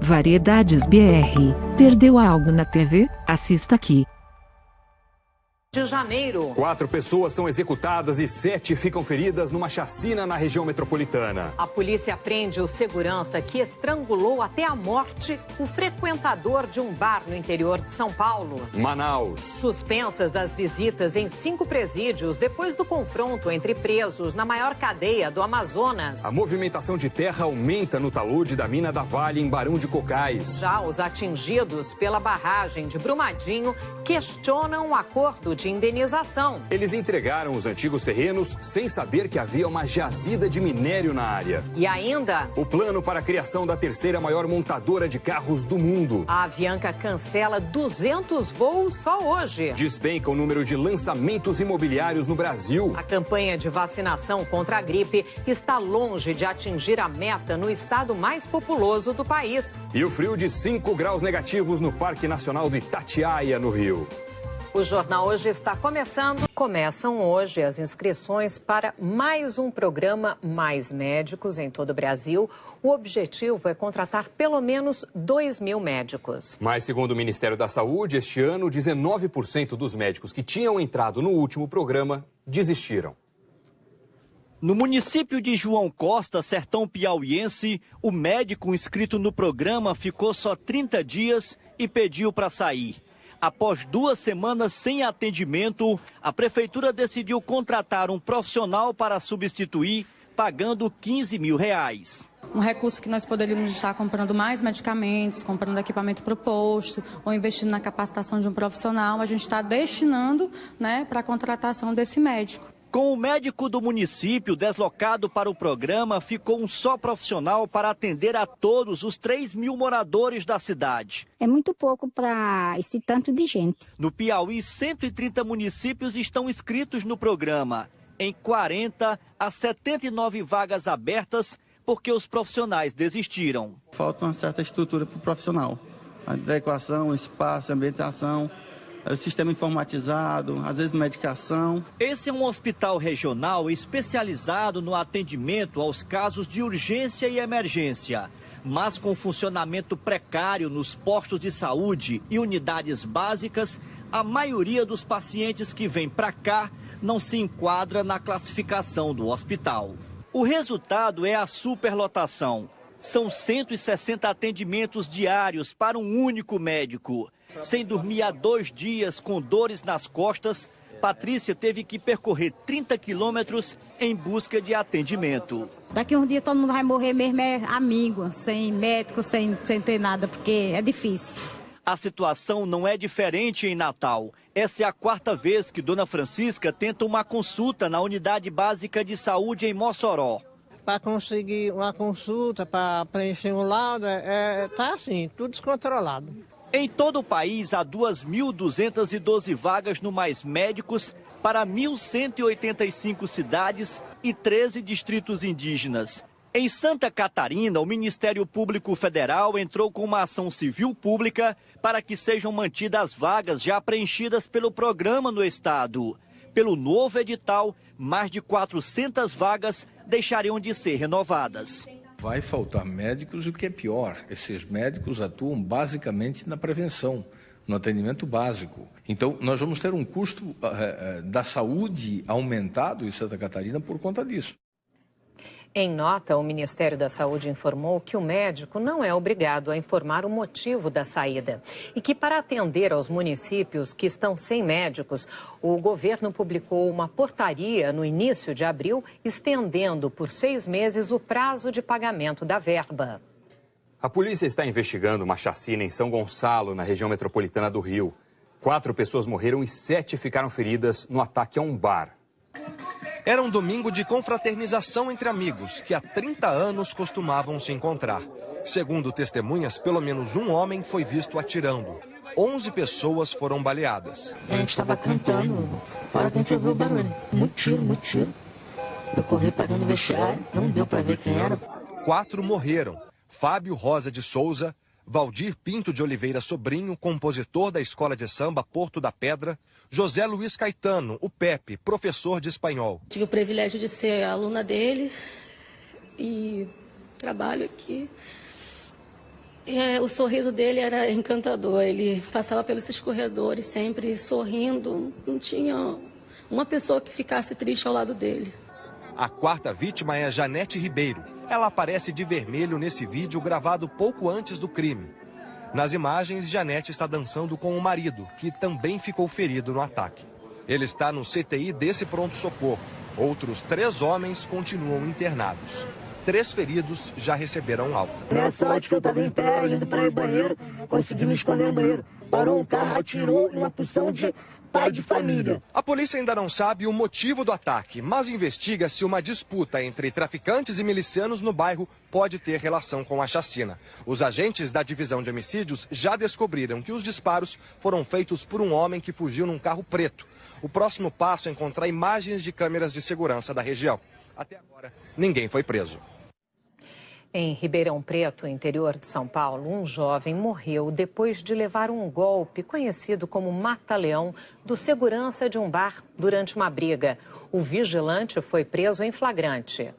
Variedades BR. Perdeu algo na TV? Assista aqui. De janeiro. 4 pessoas são executadas e 7 ficam feridas numa chacina na região metropolitana. A polícia prende o segurança que estrangulou até a morte o frequentador de um bar no interior de São Paulo. Manaus. Suspensas as visitas em 5 presídios depois do confronto entre presos na maior cadeia do Amazonas. A movimentação de terra aumenta no talude da mina da Vale em Barão de Cocais. Já os atingidos pela barragem de Brumadinho questionam o acordo de indenização. Eles entregaram os antigos terrenos sem saber que havia uma jazida de minério na área. E ainda, o plano para a criação da 3ª maior montadora de carros do mundo. A Avianca cancela 200 voos só hoje. Despenca o número de lançamentos imobiliários no Brasil. A campanha de vacinação contra a gripe está longe de atingir a meta no estado mais populoso do país. E o frio de 5 graus negativos no Parque Nacional do Itatiaia, no Rio. O Jornal Hoje está começando. Começam hoje as inscrições para mais um programa Mais Médicos em todo o Brasil. O objetivo é contratar pelo menos 2.000 médicos. Mas, segundo o Ministério da Saúde, este ano, 19% dos médicos que tinham entrado no último programa desistiram. No município de João Costa, sertão piauiense, o médico inscrito no programa ficou só 30 dias e pediu para sair. Após 2 semanas sem atendimento, a prefeitura decidiu contratar um profissional para substituir, pagando R$15 mil. Um recurso que nós poderíamos estar comprando mais medicamentos, comprando equipamento para o posto, ou investindo na capacitação de um profissional, a gente está destinando, para a contratação desse médico. Com o médico do município deslocado para o programa, ficou um só profissional para atender a todos os 3.000 moradores da cidade. É muito pouco para esse tanto de gente. No Piauí, 130 municípios estão inscritos no programa. Em 40, há 79 vagas abertas porque os profissionais desistiram. Falta uma certa estrutura para o profissional. Adequação, espaço, ambientação. O sistema informatizado, às vezes medicação. Esse é um hospital regional especializado no atendimento aos casos de urgência e emergência. Mas com funcionamento precário nos postos de saúde e unidades básicas, a maioria dos pacientes que vêm para cá não se enquadra na classificação do hospital. O resultado é a superlotação. São 160 atendimentos diários para um único médico. Sem dormir há 2 dias, com dores nas costas, Patrícia teve que percorrer 30 quilômetros em busca de atendimento. Daqui uns dias todo mundo vai morrer mesmo, é amigo, sem médico, sem ter nada, porque é difícil. A situação não é diferente em Natal. Essa é a 4ª vez que Dona Francisca tenta uma consulta na Unidade Básica de Saúde em Mossoró. Para conseguir uma consulta, para preencher um laudo, tá assim, tudo descontrolado. Em todo o país, há 2.212 vagas no Mais Médicos para 1.185 cidades e 13 distritos indígenas. Em Santa Catarina, o Ministério Público Federal entrou com uma ação civil pública para que sejam mantidas vagas já preenchidas pelo programa no estado. Pelo novo edital, mais de 400 vagas deixariam de ser renovadas. Vai faltar médicos e o que é pior, esses médicos atuam basicamente na prevenção, no atendimento básico. Então, nós vamos ter um custo da saúde aumentado em Santa Catarina por conta disso. Em nota, o Ministério da Saúde informou que o médico não é obrigado a informar o motivo da saída e que, para atender aos municípios que estão sem médicos, o governo publicou uma portaria no início de abril, estendendo por 6 meses o prazo de pagamento da verba. A polícia está investigando uma chacina em São Gonçalo, na região metropolitana do Rio. 4 pessoas morreram e 7 ficaram feridas no ataque a um bar. Era um domingo de confraternização entre amigos que há 30 anos costumavam se encontrar. Segundo testemunhas, pelo menos um homem foi visto atirando. 11 pessoas foram baleadas. A gente estava cantando, para que a gente ouviu o barulho. Muito tiro, muito tiro. Eu corri pegando o vestiário, não deu para ver quem era. 4 morreram. Fábio Rosa de Souza, Valdir Pinto de Oliveira Sobrinho, compositor da Escola de Samba Porto da Pedra, José Luiz Caetano, o Pepe, professor de espanhol. Tive o privilégio de ser aluna dele e trabalho aqui. O sorriso dele era encantador, ele passava pelos corredores sempre sorrindo, não tinha uma pessoa que ficasse triste ao lado dele. A quarta vítima é Janete Ribeiro. Ela aparece de vermelho nesse vídeo gravado pouco antes do crime. Nas imagens, Janete está dançando com o marido, que também ficou ferido no ataque. Ele está no CTI desse pronto-socorro. Outros 3 homens continuam internados. 3 feridos já receberam alta. Minha sorte que eu estava em pé, indo para o banheiro, consegui me esconder no banheiro. Parou um carro, atirou em uma porção de pai de família. A polícia ainda não sabe o motivo do ataque, mas investiga se uma disputa entre traficantes e milicianos no bairro pode ter relação com a chacina. Os agentes da divisão de homicídios já descobriram que os disparos foram feitos por um homem que fugiu num carro preto. O próximo passo é encontrar imagens de câmeras de segurança da região. Até agora, ninguém foi preso. Em Ribeirão Preto, interior de São Paulo, um jovem morreu depois de levar um golpe conhecido como mata-leão do segurança de um bar durante uma briga. O vigilante foi preso em flagrante.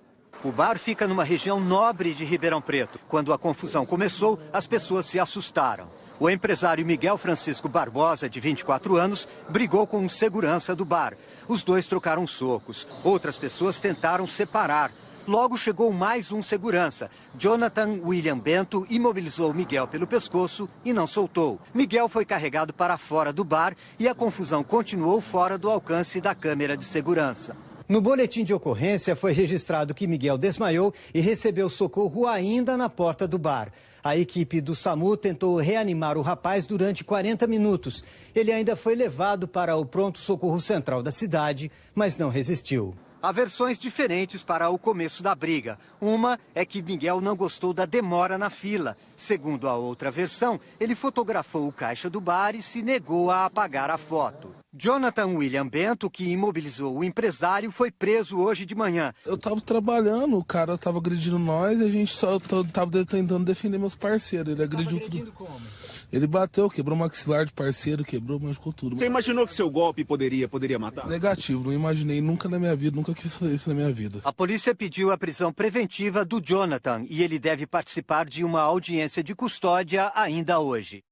O bar fica numa região nobre de Ribeirão Preto. Quando a confusão começou, as pessoas se assustaram. O empresário Miguel Francisco Barbosa, de 24 anos, brigou com um segurança do bar. Os dois trocaram socos. Outras pessoas tentaram separar. Logo chegou mais um segurança. Jonathan William Bento imobilizou Miguel pelo pescoço e não soltou. Miguel foi carregado para fora do bar e a confusão continuou fora do alcance da câmera de segurança. No boletim de ocorrência foi registrado que Miguel desmaiou e recebeu socorro ainda na porta do bar. A equipe do SAMU tentou reanimar o rapaz durante 40 minutos. Ele ainda foi levado para o pronto-socorro central da cidade, mas não resistiu. Há versões diferentes para o começo da briga. Uma é que Miguel não gostou da demora na fila. Segundo a outra versão, ele fotografou o caixa do bar e se negou a apagar a foto. Jonathan William Bento, que imobilizou o empresário, foi preso hoje de manhã. Eu tava trabalhando, o cara tava agredindo nós e a gente só tava tentando defender meus parceiros. Ele agrediu tudo. Como? Ele bateu, quebrou o maxilar de parceiro, quebrou, machucou tudo. Você imaginou que seu golpe poderia matar? Negativo, não imaginei nunca na minha vida, nunca quis fazer isso na minha vida. A polícia pediu a prisão preventiva do Jonathan e ele deve participar de uma audiência de custódia ainda hoje.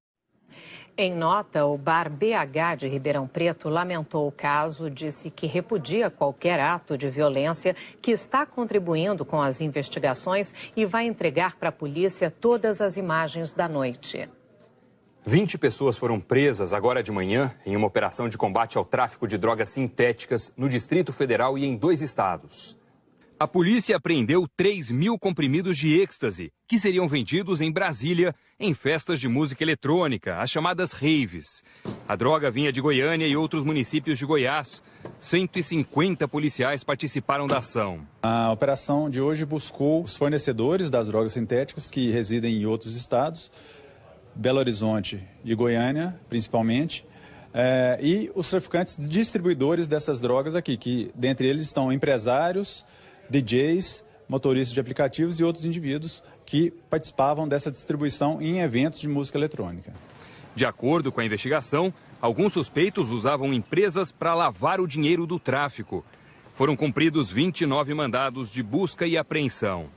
Em nota, o bar BH de Ribeirão Preto lamentou o caso, disse que repudia qualquer ato de violência, que está contribuindo com as investigações e vai entregar para a polícia todas as imagens da noite. 20 pessoas foram presas agora de manhã em uma operação de combate ao tráfico de drogas sintéticas no Distrito Federal e em 2 estados. A polícia apreendeu 3.000 comprimidos de êxtase, que seriam vendidos em Brasília em festas de música eletrônica, as chamadas raves. A droga vinha de Goiânia e outros municípios de Goiás. 150 policiais participaram da ação. A operação de hoje buscou os fornecedores das drogas sintéticas que residem em outros estados, Belo Horizonte e Goiânia, principalmente, e os traficantes distribuidores dessas drogas aqui, que dentre eles estão empresários, DJs, motoristas de aplicativos e outros indivíduos que participavam dessa distribuição em eventos de música eletrônica. De acordo com a investigação, alguns suspeitos usavam empresas para lavar o dinheiro do tráfico. Foram cumpridos 29 mandados de busca e apreensão.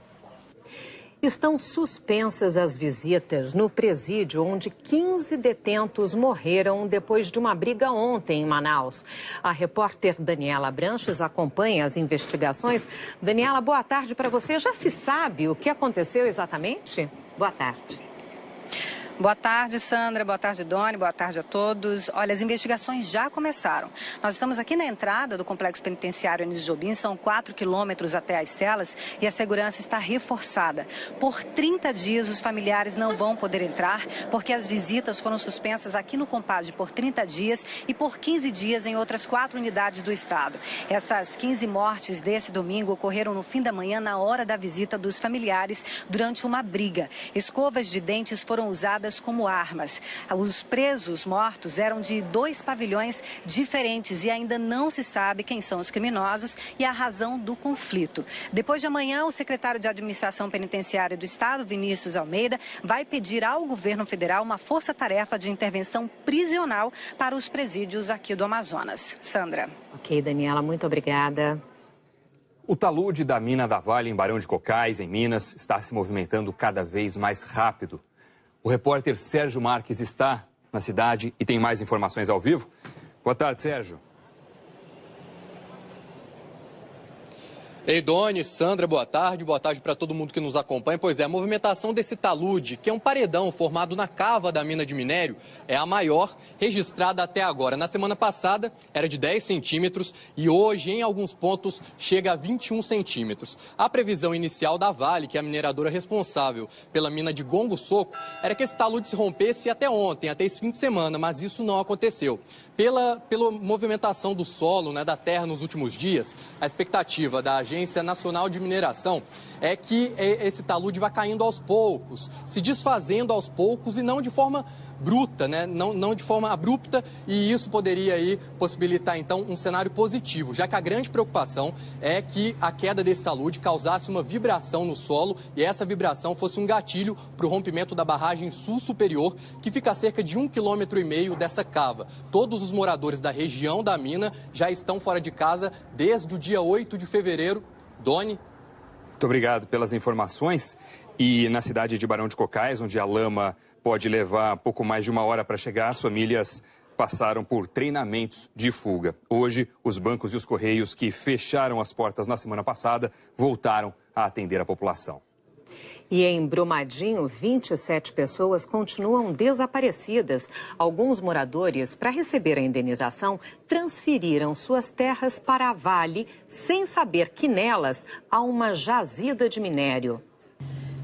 Estão suspensas as visitas no presídio onde 15 detentos morreram depois de uma briga ontem em Manaus. A repórter Daniela Branches acompanha as investigações. Daniela, boa tarde para você. Já se sabe o que aconteceu exatamente? Boa tarde. Boa tarde, Sandra. Boa tarde, Doni. Boa tarde a todos. Olha, as investigações já começaram. Nós estamos aqui na entrada do Complexo Penitenciário Anísio Jobim. São 4 quilômetros até as celas e a segurança está reforçada. Por 30 dias, os familiares não vão poder entrar, porque as visitas foram suspensas aqui no Compadre por 30 dias e por 15 dias em outras 4 unidades do estado. Essas 15 mortes desse domingo ocorreram no fim da manhã, na hora da visita dos familiares, durante uma briga. Escovas de dentes foram usadas como armas. Os presos mortos eram de 2 pavilhões diferentes e ainda não se sabe quem são os criminosos e a razão do conflito. Depois de amanhã, o secretário de Administração Penitenciária do Estado, Vinícius Almeida, vai pedir ao governo federal uma força-tarefa de intervenção prisional para os presídios aqui do Amazonas. Sandra. Ok, Daniela, muito obrigada. O talude da mina da Vale em Barão de Cocais, em Minas, está se movimentando cada vez mais rápido. O repórter Sérgio Marques está na cidade e tem mais informações ao vivo. Boa tarde, Sérgio. Ei, Doni, Sandra, boa tarde para todo mundo que nos acompanha. Pois é, a movimentação desse talude, que é um paredão formado na cava da mina de minério, é a maior registrada até agora. Na semana passada era de 10 centímetros e hoje, em alguns pontos, chega a 21 centímetros. A previsão inicial da Vale, que é a mineradora responsável pela mina de Gongo Soco, era que esse talude se rompesse até ontem, até esse fim de semana, mas isso não aconteceu. Pela movimentação do solo, da terra nos últimos dias, a expectativa da Agência Nacional de Mineração é que esse talude vá caindo aos poucos, se desfazendo aos poucos e não de forma bruta, não de forma abrupta, e isso poderia aí possibilitar então um cenário positivo, já que a grande preocupação é que a queda desse talude causasse uma vibração no solo e essa vibração fosse um gatilho para o rompimento da barragem sul superior, que fica a cerca de 1,5 km dessa cava. Todos os moradores da região da mina já estão fora de casa desde o dia 8 de fevereiro. Doni? Muito obrigado pelas informações. E na cidade de Barão de Cocais, onde a lama pode levar pouco mais de 1 hora para chegar, as famílias passaram por treinamentos de fuga. Hoje, os bancos e os correios que fecharam as portas na semana passada voltaram a atender a população. E em Brumadinho, 27 pessoas continuam desaparecidas. Alguns moradores, para receber a indenização, transferiram suas terras para a Vale, sem saber que nelas há uma jazida de minério.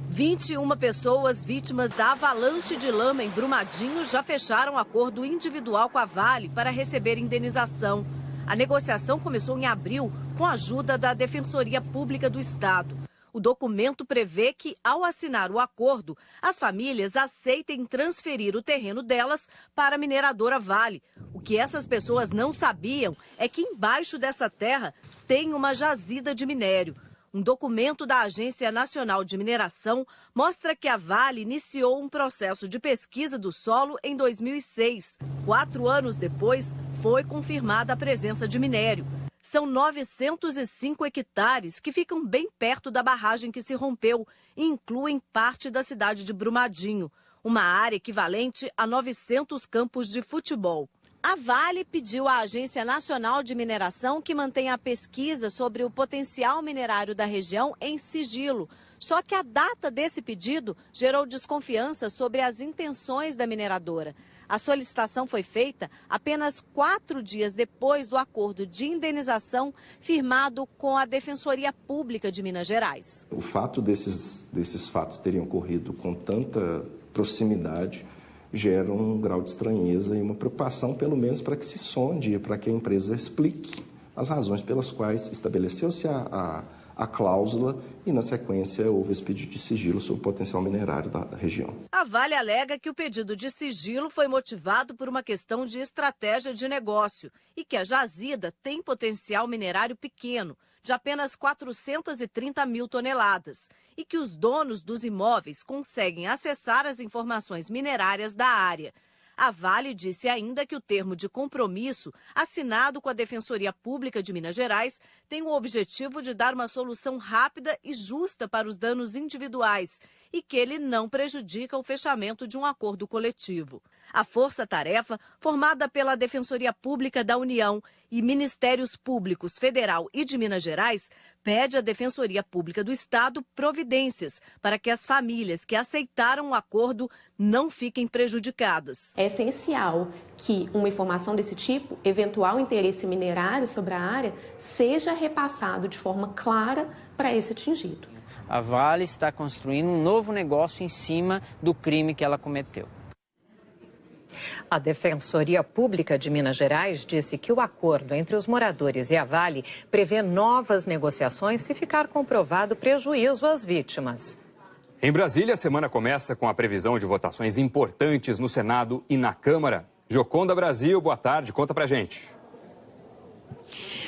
21 pessoas vítimas da avalanche de lama em Brumadinho já fecharam acordo individual com a Vale para receber indenização. A negociação começou em abril com a ajuda da Defensoria Pública do Estado. O documento prevê que, ao assinar o acordo, as famílias aceitem transferir o terreno delas para a mineradora Vale. O que essas pessoas não sabiam é que embaixo dessa terra tem uma jazida de minério. Um documento da Agência Nacional de Mineração mostra que a Vale iniciou um processo de pesquisa do solo em 2006. 4 anos depois, foi confirmada a presença de minério. São 905 hectares que ficam bem perto da barragem que se rompeu e incluem parte da cidade de Brumadinho, uma área equivalente a 900 campos de futebol. A Vale pediu à Agência Nacional de Mineração que mantenha a pesquisa sobre o potencial minerário da região em sigilo. Só que a data desse pedido gerou desconfiança sobre as intenções da mineradora. A solicitação foi feita apenas 4 dias depois do acordo de indenização firmado com a Defensoria Pública de Minas Gerais. O fato desses fatos terem ocorrido com tanta proximidade gera um grau de estranheza e uma preocupação, pelo menos, para que se sonde, para que a empresa explique as razões pelas quais estabeleceu-se a cláusula e, na sequência, houve esse pedido de sigilo sobre o potencial minerário da região. A Vale alega que o pedido de sigilo foi motivado por uma questão de estratégia de negócio e que a jazida tem potencial minerário pequeno, de apenas 430 mil toneladas, e que os donos dos imóveis conseguem acessar as informações minerárias da área. A Vale disse ainda que o termo de compromisso assinado com a Defensoria Pública de Minas Gerais tem o objetivo de dar uma solução rápida e justa para os danos individuais e que ele não prejudica o fechamento de um acordo coletivo. A força-tarefa, formada pela Defensoria Pública da União e Ministérios Públicos Federal e de Minas Gerais, pede à Defensoria Pública do Estado providências para que as famílias que aceitaram o acordo não fiquem prejudicadas. É essencial que uma informação desse tipo, eventual interesse minerário sobre a área, seja repassado de forma clara para esse atingido. A Vale está construindo um novo negócio em cima do crime que ela cometeu. A Defensoria Pública de Minas Gerais disse que o acordo entre os moradores e a Vale prevê novas negociações se ficar comprovado prejuízo às vítimas. Em Brasília, a semana começa com a previsão de votações importantes no Senado e na Câmara. Joconda Brasil, boa tarde, conta pra gente.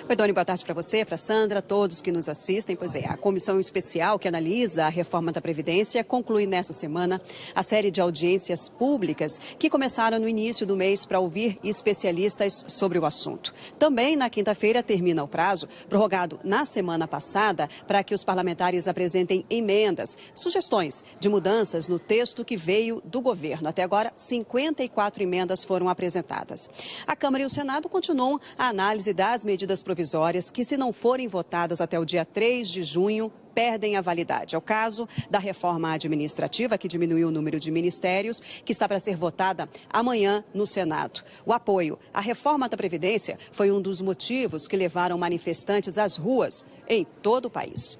Oi, Doni, boa tarde para você, para Sandra, todos que nos assistem. Pois é, a comissão especial que analisa a reforma da Previdência conclui nesta semana a série de audiências públicas que começaram no início do mês para ouvir especialistas sobre o assunto. Também na quinta-feira termina o prazo, prorrogado na semana passada, para que os parlamentares apresentem emendas, sugestões de mudanças no texto que veio do governo. Até agora, 54 emendas foram apresentadas. A Câmara e o Senado continuam a análise das medidas provisórias que, se não forem votadas até o dia 3 de junho, perdem a validade. É o caso da reforma administrativa, que diminuiu o número de ministérios, que está para ser votada amanhã no Senado. O apoio à reforma da Previdência foi um dos motivos que levaram manifestantes às ruas em todo o país.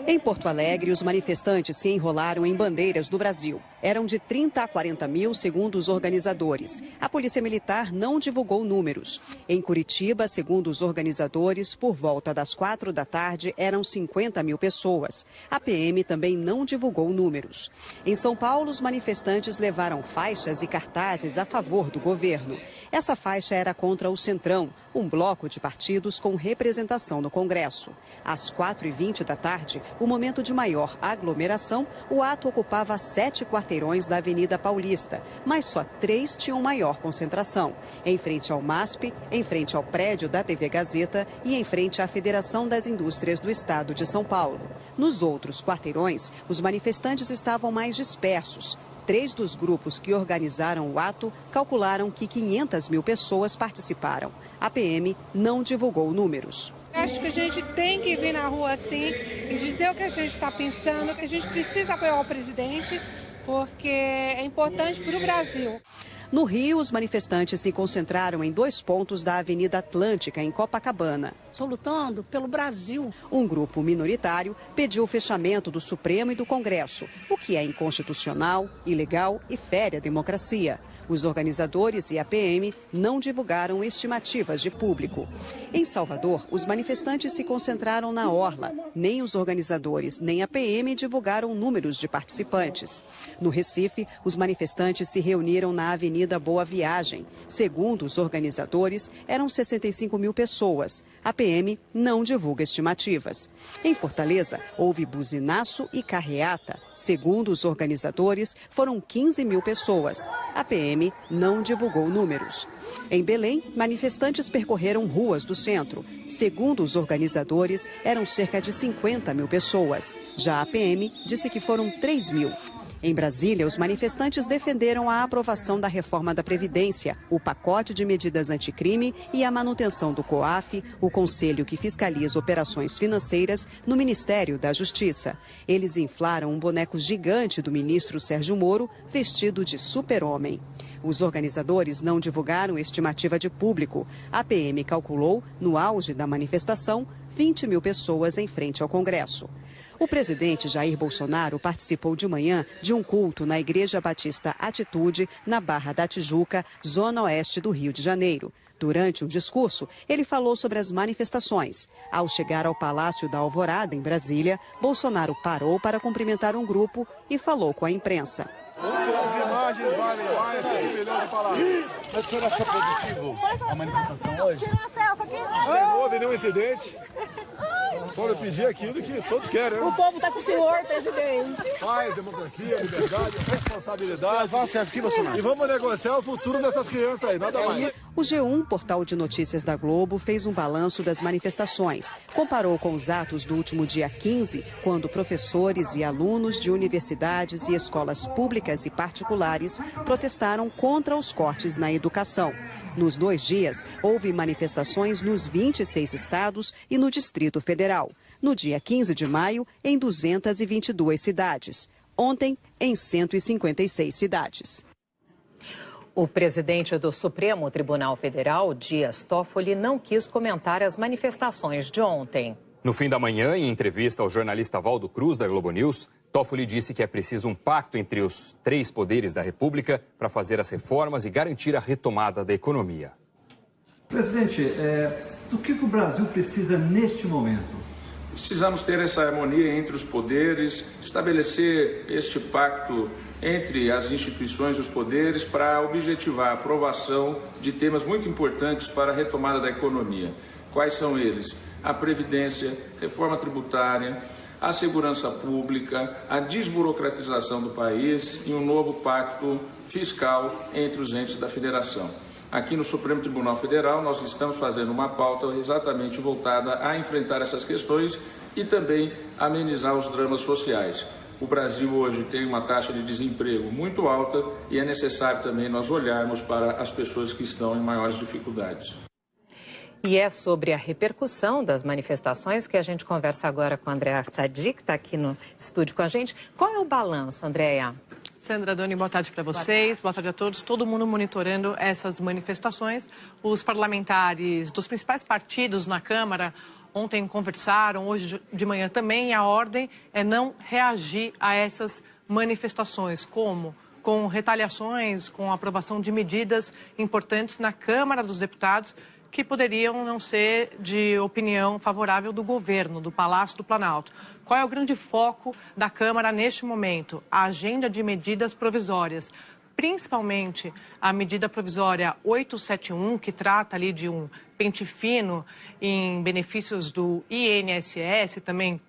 Em Porto Alegre, os manifestantes se enrolaram em bandeiras do Brasil. Eram de 30 a 40 mil, segundo os organizadores. A Polícia Militar não divulgou números. Em Curitiba, segundo os organizadores, por volta das 4 da tarde, eram 50 mil pessoas. A PM também não divulgou números. Em São Paulo, os manifestantes levaram faixas e cartazes a favor do governo. Essa faixa era contra o Centrão, um bloco de partidos com representação no Congresso. Às 4h20 da tarde, o momento de maior aglomeração, o ato ocupava 7 quarteirões da Avenida Paulista, mas só 3 tinham maior concentração. Em frente ao MASP, em frente ao prédio da TV Gazeta e em frente à Federação das Indústrias do Estado de São Paulo. Nos outros quarteirões, os manifestantes estavam mais dispersos. 3 dos grupos que organizaram o ato calcularam que 500 mil pessoas participaram. A PM não divulgou números. Acho que a gente tem que vir na rua assim e dizer o que a gente está pensando, que a gente precisa apoiar o presidente, porque é importante para o Brasil. No Rio, os manifestantes se concentraram em 2 pontos da Avenida Atlântica, em Copacabana. Estou lutando pelo Brasil. Um grupo minoritário pediu o fechamento do Supremo e do Congresso, o que é inconstitucional, ilegal e fere a democracia. Os organizadores e a PM não divulgaram estimativas de público. Em Salvador, os manifestantes se concentraram na orla. Nem os organizadores nem a PM divulgaram números de participantes. No Recife, os manifestantes se reuniram na Avenida Boa Viagem. Segundo os organizadores, eram 65 mil pessoas. A PM não divulga estimativas. Em Fortaleza, houve buzinaço e carreata. Segundo os organizadores, foram 15 mil pessoas. A PM não divulgou números. Em Belém, manifestantes percorreram ruas do centro. Segundo os organizadores, eram cerca de 50 mil pessoas. Já a PM disse que foram 3 mil. Em Brasília, os manifestantes defenderam a aprovação da reforma da Previdência, o pacote de medidas anticrime e a manutenção do COAF, o conselho que fiscaliza operações financeiras, no Ministério da Justiça. Eles inflaram um boneco gigante do ministro Sérgio Moro, vestido de super-homem. Os organizadores não divulgaram estimativa de público. A PM calculou, no auge da manifestação, 20 mil pessoas em frente ao Congresso. O presidente Jair Bolsonaro participou de manhã de um culto na Igreja Batista Atitude, na Barra da Tijuca, zona oeste do Rio de Janeiro. Durante um discurso, ele falou sobre as manifestações. Ao chegar ao Palácio da Alvorada, em Brasília, Bolsonaro parou para cumprimentar um grupo e falou com a imprensa. Mas o senhor achou positivo a manifestação hoje? Não houve nenhum incidente. Só pedir aquilo que todos querem, né? O povo está com o senhor, presidente. Paz, democracia, liberdade, responsabilidade. E vamos negociar o futuro dessas crianças aí, nada mais. O G1, portal de notícias da Globo, fez um balanço das manifestações. Comparou com os atos do último dia 15, quando professores e alunos de universidades e escolas públicas e particulares protestaram contra os cortes na educação. Nos 2 dias, houve manifestações nos 26 estados e no Distrito Federal. No dia 15 de maio, em 222 cidades. Ontem, em 156 cidades. O presidente do Supremo Tribunal Federal, Dias Toffoli, não quis comentar as manifestações de ontem. No fim da manhã, em entrevista ao jornalista Valdo Cruz, da Globo News, Toffoli disse que é preciso um pacto entre os 3 poderes da República para fazer as reformas e garantir a retomada da economia. Presidente, do que o Brasil precisa neste momento? Precisamos ter essa harmonia entre os poderes, estabelecer este pacto entre as instituições e os poderes para objetivar a aprovação de temas muito importantes para a retomada da economia. Quais são eles? A Previdência, reforma tributária, a segurança pública, a desburocratização do país e um novo pacto fiscal entre os entes da Federação. Aqui no Supremo Tribunal Federal, nós estamos fazendo uma pauta exatamente voltada a enfrentar essas questões e também amenizar os dramas sociais. O Brasil hoje tem uma taxa de desemprego muito alta e é necessário também nós olharmos para as pessoas que estão em maiores dificuldades. E é sobre a repercussão das manifestações que a gente conversa agora com a Andréa Artsadi, que está aqui no estúdio com a gente. Qual é o balanço, Andréa? Sandra, Doni, boa tarde para vocês, boa tarde a todos. Todo mundo monitorando essas manifestações. Os parlamentares dos principais partidos na Câmara ontem conversaram, hoje de manhã também, e a ordem é não reagir a essas manifestações. Como? Com retaliações, com a aprovação de medidas importantes na Câmara dos Deputados que poderiam não ser de opinião favorável do governo, do Palácio do Planalto. Qual é o grande foco da Câmara neste momento? A agenda de medidas provisórias, principalmente a medida provisória 871, que trata ali de um pente fino em benefícios do INSS, também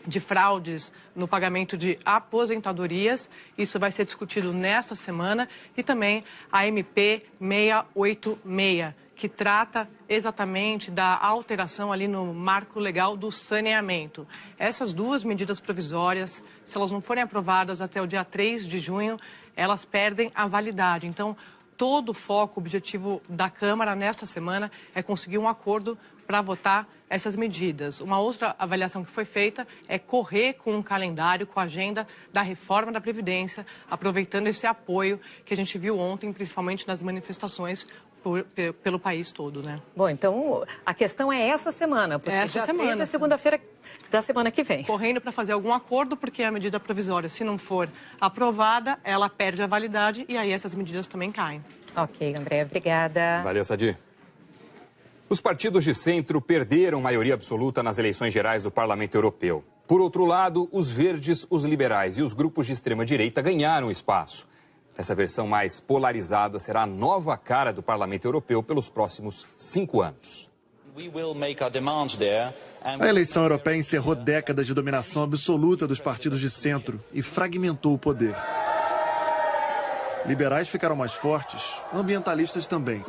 de fraudes no pagamento de aposentadorias. Isso vai ser discutido nesta semana. E também a MP 686, que trata exatamente da alteração ali no marco legal do saneamento. Essas duas medidas provisórias, se elas não forem aprovadas até o dia 3 de junho, elas perdem a validade. Então, todo o foco, o objetivo da Câmara nesta semana é conseguir um acordo para votar essas medidas. Uma outra avaliação que foi feita é correr com um calendário, com a agenda da reforma da Previdência, aproveitando esse apoio que a gente viu ontem, principalmente nas manifestações pelo país todo, né? Bom, então a questão é essa semana, porque essa semana, é segunda-feira da semana que vem. Correndo para fazer algum acordo, porque a medida provisória, se não for aprovada, ela perde a validade e aí essas medidas também caem. Ok, Andréa, obrigada. Valeu, Sadi. Os partidos de centro perderam maioria absoluta nas eleições gerais do Parlamento Europeu. Por outro lado, os verdes, os liberais e os grupos de extrema-direita ganharam espaço. Essa versão mais polarizada será a nova cara do Parlamento Europeu pelos próximos 5 anos. A eleição europeia encerrou décadas de dominação absoluta dos partidos de centro e fragmentou o poder. Liberais ficaram mais fortes, ambientalistas também.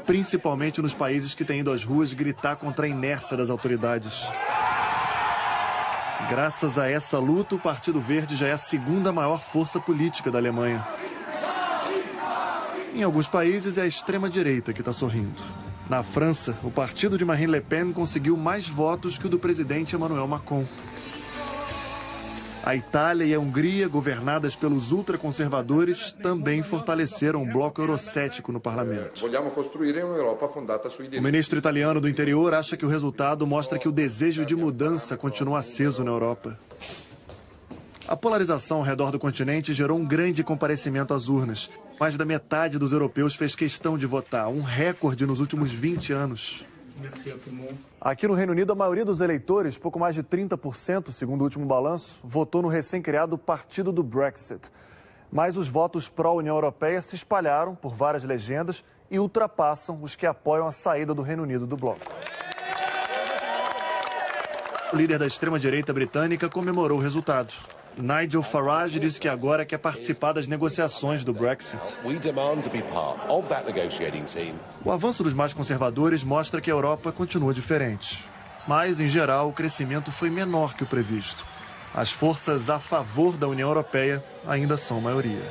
Principalmente nos países que têm ido às ruas gritar contra a inércia das autoridades. Graças a essa luta, o Partido Verde já é a segunda maior força política da Alemanha. Em alguns países é a extrema-direita que está sorrindo. Na França, o partido de Marine Le Pen conseguiu mais votos que o do presidente Emmanuel Macron. A Itália e a Hungria, governadas pelos ultraconservadores, também fortaleceram o bloco eurocético no parlamento. O ministro italiano do interior acha que o resultado mostra que o desejo de mudança continua aceso na Europa. A polarização ao redor do continente gerou um grande comparecimento às urnas. Mais da metade dos europeus fez questão de votar, um recorde nos últimos 20 anos. Aqui no Reino Unido, a maioria dos eleitores, pouco mais de 30%, segundo o último balanço, votou no recém-criado Partido do Brexit. Mas os votos pró-União Europeia se espalharam por várias legendas e ultrapassam os que apoiam a saída do Reino Unido do bloco. O líder da extrema-direita britânica comemorou o resultado. Nigel Farage disse que agora quer participar das negociações do Brexit. O avanço dos mais conservadores mostra que a Europa continua diferente. Mas, em geral, o crescimento foi menor que o previsto. As forças a favor da União Europeia ainda são maioria.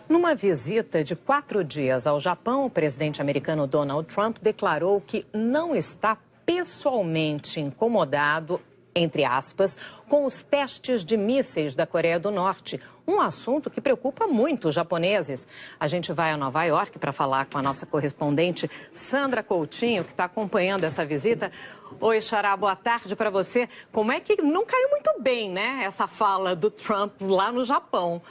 Numa visita de 4 dias ao Japão, o presidente americano Donald Trump declarou que não está pessoalmente incomodado, entre aspas, com os testes de mísseis da Coreia do Norte, um assunto que preocupa muito os japoneses. A gente vai a Nova York para falar com a nossa correspondente Sandra Coutinho, que está acompanhando essa visita. Oi, Xará, boa tarde para você. Como é que não caiu muito bem, né, essa fala do Trump lá no Japão?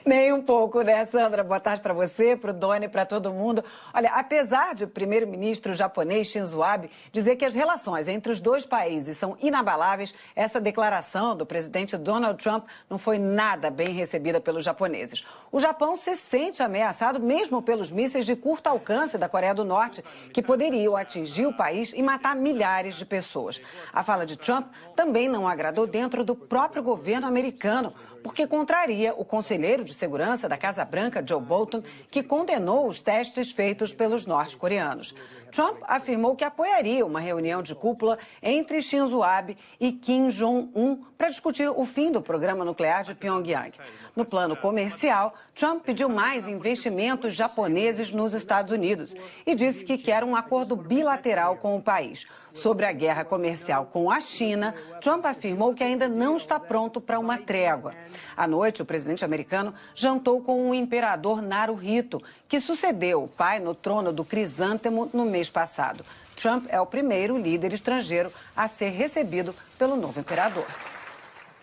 Nem um pouco, né, Sandra? Boa tarde para você, para o Doni, para todo mundo. Olha, apesar de o primeiro-ministro japonês Shinzo Abe dizer que as relações entre os dois países são inabaláveis, essa declaração do presidente Donald Trump não foi nada bem recebida pelos japoneses. O Japão se sente ameaçado mesmo pelos mísseis de curto alcance da Coreia do Norte, que poderiam atingir o país e matar milhares de pessoas. A fala de Trump também não agradou dentro do próprio governo americano, porque contraria o conselheiro de segurança da Casa Branca, Joe Bolton, que condenou os testes feitos pelos norte-coreanos. Trump afirmou que apoiaria uma reunião de cúpula entre Shinzo Abe e Kim Jong-un para discutir o fim do programa nuclear de Pyongyang. No plano comercial, Trump pediu mais investimentos japoneses nos Estados Unidos e disse que quer um acordo bilateral com o país. Sobre a guerra comercial com a China, Trump afirmou que ainda não está pronto para uma trégua. À noite, o presidente americano jantou com o imperador Naruhito, que sucedeu o pai no trono do Crisântemo no mês passado. Trump é o primeiro líder estrangeiro a ser recebido pelo novo imperador.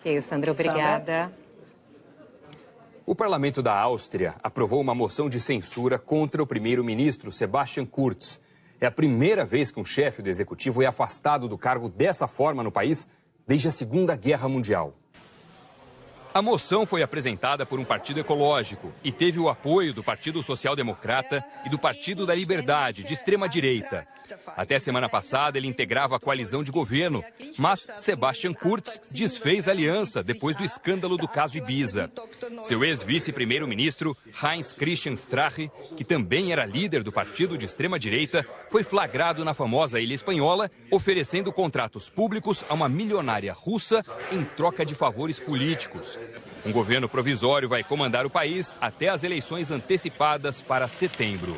Ok, Sandra, obrigada. O parlamento da Áustria aprovou uma moção de censura contra o primeiro-ministro Sebastian Kurz. É a primeira vez que um chefe do executivo é afastado do cargo dessa forma no país desde a Segunda Guerra Mundial. A moção foi apresentada por um partido ecológico e teve o apoio do Partido Social Democrata e do Partido da Liberdade, de extrema-direita. Até semana passada, ele integrava a coalizão de governo, mas Sebastian Kurz desfez a aliança depois do escândalo do caso Ibiza. Seu ex-vice-primeiro-ministro, Heinz Christian Strache, que também era líder do partido de extrema-direita, foi flagrado na famosa ilha espanhola, oferecendo contratos públicos a uma milionária russa em troca de favores políticos. Um governo provisório vai comandar o país até as eleições antecipadas para setembro.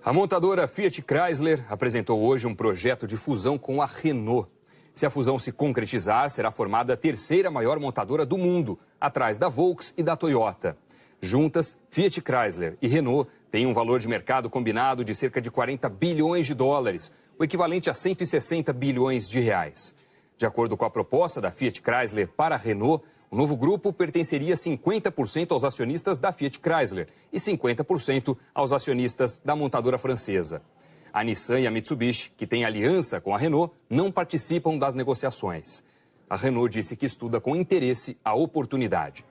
A montadora Fiat Chrysler apresentou hoje um projeto de fusão com a Renault. Se a fusão se concretizar, será formada a terceira maior montadora do mundo, atrás da Volkswagen e da Toyota. Juntas, Fiat Chrysler e Renault têm um valor de mercado combinado de cerca de 40 bilhões de dólares, o equivalente a 160 bilhões de reais. De acordo com a proposta da Fiat Chrysler para a Renault, o novo grupo pertenceria 50% aos acionistas da Fiat Chrysler e 50% aos acionistas da montadora francesa. A Nissan e a Mitsubishi, que têm aliança com a Renault, não participam das negociações. A Renault disse que estuda com interesse a oportunidade.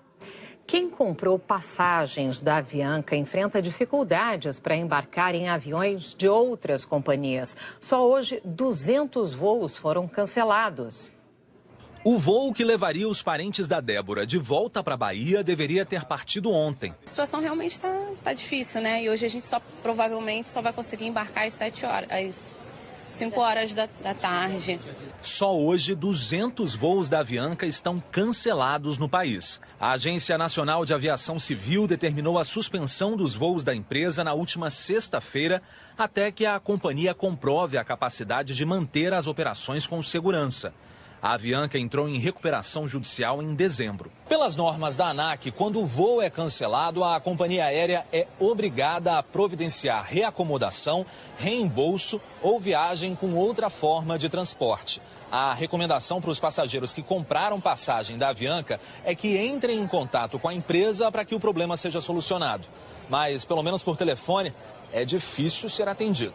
Quem comprou passagens da Avianca enfrenta dificuldades para embarcar em aviões de outras companhias. Só hoje, 200 voos foram cancelados. O voo que levaria os parentes da Débora de volta para a Bahia deveria ter partido ontem. A situação realmente está difícil, né? E hoje a gente provavelmente só vai conseguir embarcar às 5 horas da tarde. Só hoje, 200 voos da Avianca estão cancelados no país. A Agência Nacional de Aviação Civil determinou a suspensão dos voos da empresa na última sexta-feira, até que a companhia comprove a capacidade de manter as operações com segurança. A Avianca entrou em recuperação judicial em dezembro. Pelas normas da ANAC, quando o voo é cancelado, a companhia aérea é obrigada a providenciar reacomodação, reembolso ou viagem com outra forma de transporte. A recomendação para os passageiros que compraram passagem da Avianca é que entrem em contato com a empresa para que o problema seja solucionado. Mas, pelo menos por telefone, é difícil ser atendido.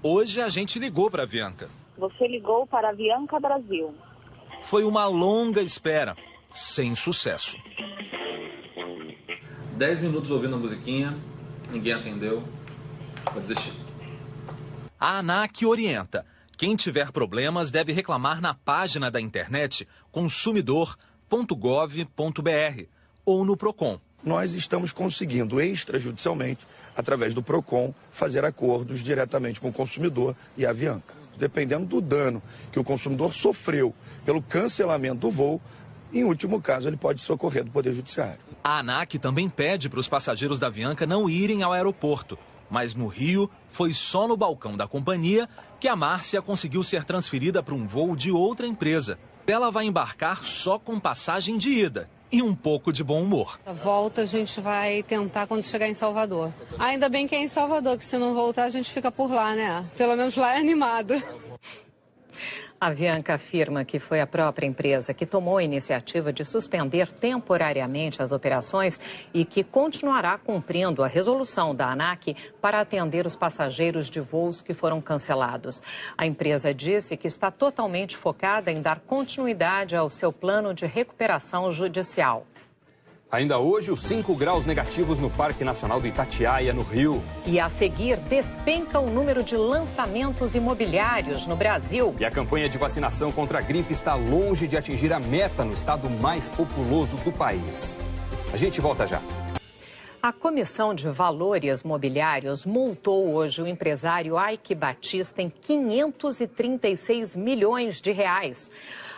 Hoje a gente ligou para a Avianca. Você ligou para a Avianca Brasil. Foi uma longa espera, sem sucesso. 10 minutos ouvindo a musiquinha, ninguém atendeu, vou desistir. A ANAC orienta. Quem tiver problemas deve reclamar na página da internet consumidor.gov.br ou no PROCON. Nós estamos conseguindo extrajudicialmente, através do PROCON, fazer acordos diretamente com o consumidor e a Avianca. Dependendo do dano que o consumidor sofreu pelo cancelamento do voo, em último caso, ele pode socorrer do Poder Judiciário. A ANAC também pede para os passageiros da Avianca não irem ao aeroporto. Mas no Rio, foi só no balcão da companhia que a Márcia conseguiu ser transferida para um voo de outra empresa. Ela vai embarcar só com passagem de ida e um pouco de bom humor. A volta a gente vai tentar quando chegar em Salvador. Ainda bem que é em Salvador, que se não voltar a gente fica por lá, né? Pelo menos lá é animado. A Avianca afirma que foi a própria empresa que tomou a iniciativa de suspender temporariamente as operações e que continuará cumprindo a resolução da ANAC para atender os passageiros de voos que foram cancelados. A empresa disse que está totalmente focada em dar continuidade ao seu plano de recuperação judicial. Ainda hoje, os 5 graus negativos no Parque Nacional do Itatiaia, no Rio. E a seguir, despenca o número de lançamentos imobiliários no Brasil. E a campanha de vacinação contra a gripe está longe de atingir a meta no estado mais populoso do país. A gente volta já. A Comissão de Valores Mobiliários multou hoje o empresário Ike Batista em 536 milhões de reais.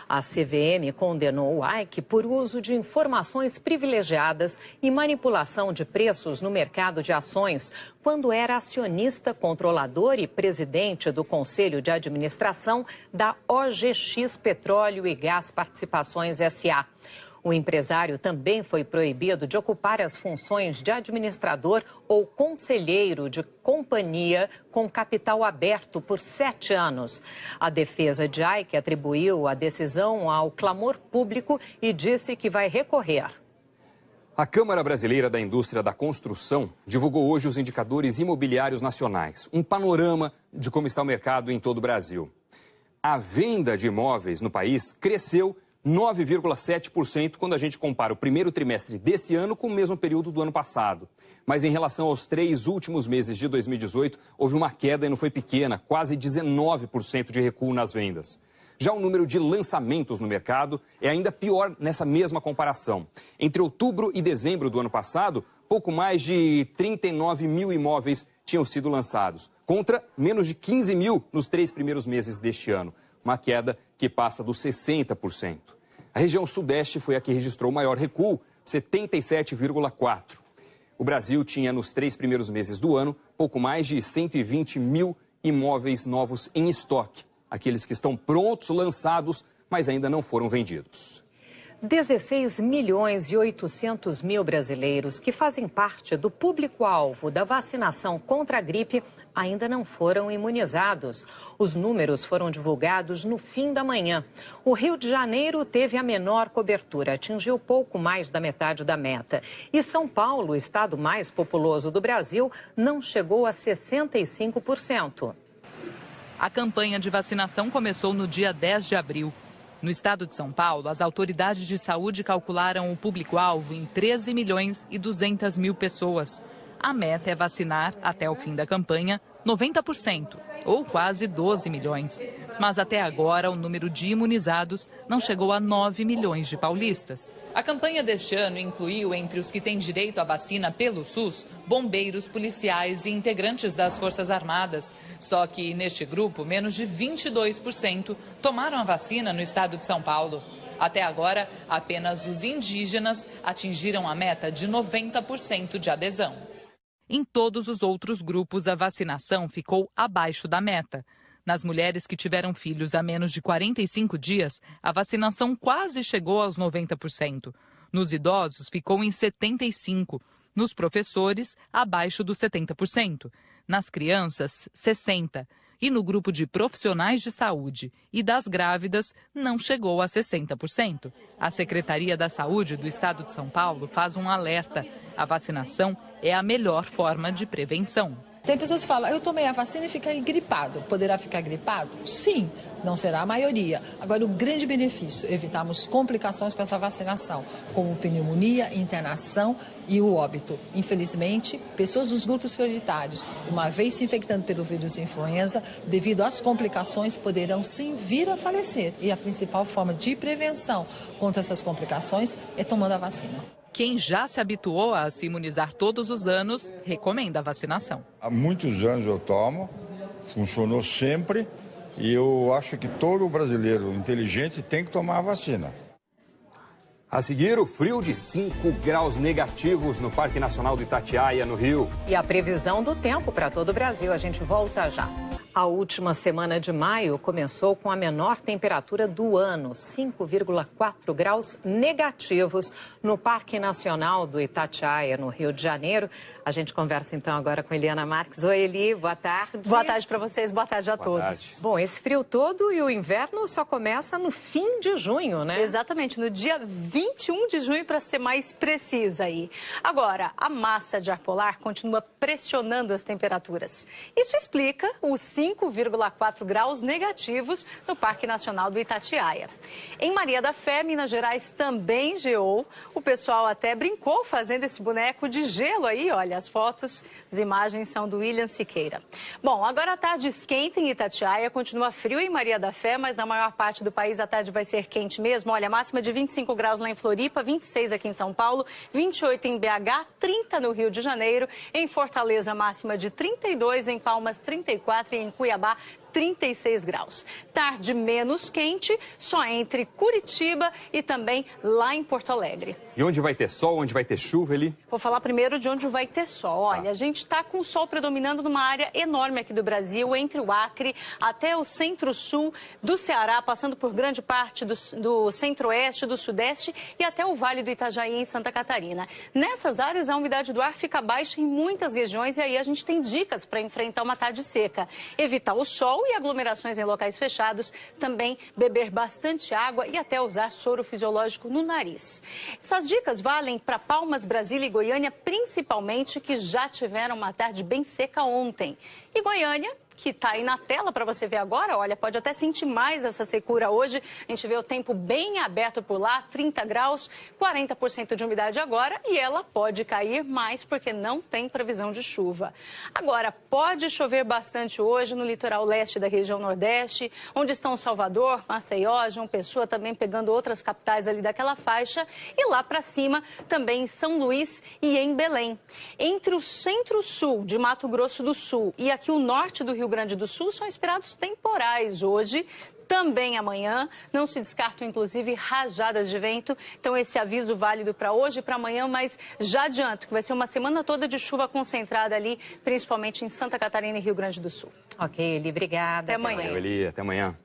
A CVM condenou o Ike por uso de informações privilegiadas e manipulação de preços no mercado de ações, quando era acionista controlador e presidente do Conselho de Administração da OGX Petróleo e Gás Participações S.A. O empresário também foi proibido de ocupar as funções de administrador ou conselheiro de companhia com capital aberto por 7 anos. A defesa de Ike atribuiu a decisão ao clamor público e disse que vai recorrer. A Câmara Brasileira da Indústria da Construção divulgou hoje os indicadores imobiliários nacionais, um panorama de como está o mercado em todo o Brasil. A venda de imóveis no país cresceu 9,7% quando a gente compara o primeiro trimestre desse ano com o mesmo período do ano passado. Mas em relação aos 3 últimos meses de 2018, houve uma queda e não foi pequena, quase 19% de recuo nas vendas. Já o número de lançamentos no mercado é ainda pior nessa mesma comparação. Entre outubro e dezembro do ano passado, pouco mais de 39 mil imóveis tinham sido lançados, contra menos de 15 mil nos 3 primeiros meses deste ano. Uma queda que passa dos 60%. A região sudeste foi a que registrou o maior recuo, 77,4%. O Brasil tinha, nos 3 primeiros meses do ano, pouco mais de 120 mil imóveis novos em estoque. Aqueles que estão prontos, lançados, mas ainda não foram vendidos. 16 milhões e 800 mil brasileiros que fazem parte do público-alvo da vacinação contra a gripe ainda não foram imunizados. Os números foram divulgados no fim da manhã. O Rio de Janeiro teve a menor cobertura, atingiu pouco mais da metade da meta. E São Paulo, o estado mais populoso do Brasil, não chegou a 65%. A campanha de vacinação começou no dia 10 de abril. No estado de São Paulo, as autoridades de saúde calcularam o público-alvo em 13 milhões e 200 mil pessoas. A meta é vacinar, até o fim da campanha, 90%, ou quase 12 milhões. Mas até agora, o número de imunizados não chegou a 9 milhões de paulistas. A campanha deste ano incluiu, entre os que têm direito à vacina pelo SUS, bombeiros, policiais e integrantes das Forças Armadas. Só que, neste grupo, menos de 22% tomaram a vacina no estado de São Paulo. Até agora, apenas os indígenas atingiram a meta de 90% de adesão. Em todos os outros grupos, a vacinação ficou abaixo da meta. Nas mulheres que tiveram filhos há menos de 45 dias, a vacinação quase chegou aos 90%. Nos idosos, ficou em 75%. Nos professores, abaixo dos 70%. Nas crianças, 60%. E no grupo de profissionais de saúde e das grávidas, não chegou a 60%. A Secretaria da Saúde do Estado de São Paulo faz um alerta. A vacinação é a melhor forma de prevenção. Tem pessoas que falam, eu tomei a vacina e fiquei gripado. Poderá ficar gripado? Sim, não será a maioria. Agora, o grande benefício, evitarmos complicações com essa vacinação, como pneumonia, internação e o óbito. Infelizmente, pessoas dos grupos prioritários, uma vez se infectando pelo vírus de influenza, devido às complicações, poderão sim vir a falecer. E a principal forma de prevenção contra essas complicações é tomando a vacina. Quem já se habituou a se imunizar todos os anos, recomenda a vacinação. Há muitos anos eu tomo, funcionou sempre e eu acho que todo brasileiro inteligente tem que tomar a vacina. A seguir, o frio de 5 graus negativos no Parque Nacional do Itatiaia, no Rio. E a previsão do tempo para todo o Brasil. A gente volta já. A última semana de maio começou com a menor temperatura do ano, 5,4 graus negativos, no Parque Nacional do Itatiaia, no Rio de Janeiro. A gente conversa então agora com Eliana Marques. Oi, Eli, boa tarde. Boa tarde para vocês, boa tarde a todos. Bom, esse frio todo e o inverno só começa no fim de junho, né? Exatamente, no dia 21 de junho, para ser mais precisa aí. Agora, a massa de ar polar continua pressionando as temperaturas. Isso explica os 5,4 graus negativos no Parque Nacional do Itatiaia. Em Maria da Fé, Minas Gerais, também geou. O pessoal até brincou fazendo esse boneco de gelo aí, olha, as fotos, as imagens são do William Siqueira. Bom, agora a tarde esquenta em Itatiaia, continua frio em Maria da Fé, mas na maior parte do país a tarde vai ser quente mesmo. Olha, máxima de 25 graus lá em Floripa, 26 aqui em São Paulo, 28 em BH, 30 no Rio de Janeiro, em Fortaleza máxima de 32, em Palmas 34 e em Cuiabá 36 graus. Tarde menos quente, só entre Curitiba e também lá em Porto Alegre. E onde vai ter sol, onde vai ter chuva, Eli? Vou falar primeiro de onde vai ter sol. Olha, a gente está com o sol predominando numa área enorme aqui do Brasil, entre o Acre até o centro-sul do Ceará, passando por grande parte do centro-oeste, do sudeste e até o Vale do Itajaí, em Santa Catarina. Nessas áreas, a umidade do ar fica baixa em muitas regiões e aí a gente tem dicas para enfrentar uma tarde seca. Evitar o sol e aglomerações em locais fechados, também beber bastante água e até usar soro fisiológico no nariz. Essas dicas valem para Palmas, Brasília e Goiânia, principalmente, que já tiveram uma tarde bem seca ontem. E Goiânia, que está aí na tela para você ver agora, olha, pode até sentir mais essa secura hoje. A gente vê o tempo bem aberto por lá, 30 graus, 40% de umidade agora e ela pode cair mais porque não tem previsão de chuva. Agora, pode chover bastante hoje no litoral leste da região nordeste, onde estão Salvador, Maceió, João Pessoa, também pegando outras capitais ali daquela faixa e lá para cima também em São Luís e em Belém. Entre o centro-sul de Mato Grosso do Sul e aqui o norte do Rio Grande do Sul são esperados temporais hoje, também amanhã. Não se descartam, inclusive, rajadas de vento. Então, esse aviso válido para hoje e para amanhã, mas já adianto que vai ser uma semana toda de chuva concentrada ali, principalmente em Santa Catarina e Rio Grande do Sul. Ok, Eli, obrigada. Até amanhã. Valeu, Eli, até amanhã.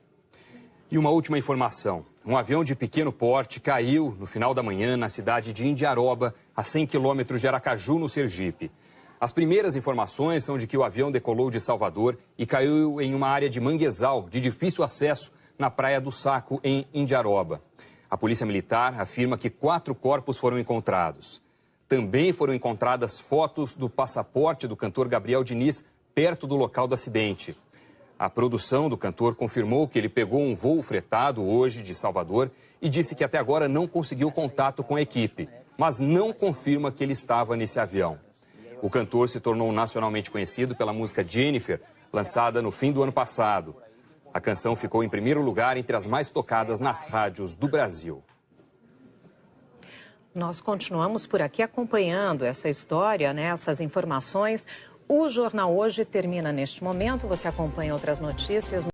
E uma última informação. Um avião de pequeno porte caiu no final da manhã na cidade de Indiaroba, a 100 quilômetros de Aracaju, no Sergipe. As primeiras informações são de que o avião decolou de Salvador e caiu em uma área de manguezal de difícil acesso na Praia do Saco, em Indiaroba. A Polícia Militar afirma que 4 corpos foram encontrados. Também foram encontradas fotos do passaporte do cantor Gabriel Diniz perto do local do acidente. A produção do cantor confirmou que ele pegou um voo fretado hoje de Salvador e disse que até agora não conseguiu contato com a equipe, mas não confirma que ele estava nesse avião. O cantor se tornou nacionalmente conhecido pela música Jennifer, lançada no fim do ano passado. A canção ficou em primeiro lugar entre as mais tocadas nas rádios do Brasil. Nós continuamos por aqui acompanhando essa história, né, essas informações. O Jornal Hoje termina neste momento. Você acompanha outras notícias.